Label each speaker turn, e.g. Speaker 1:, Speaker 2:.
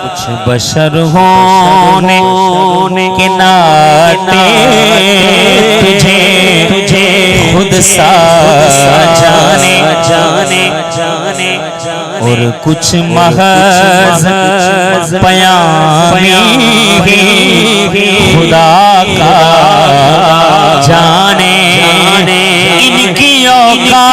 Speaker 1: कुछ बशर होने के नाते तुझे तुझे खुद सा जाने जाने जाने और कुछ महज पयामी खुदा का जाने इनकी औकात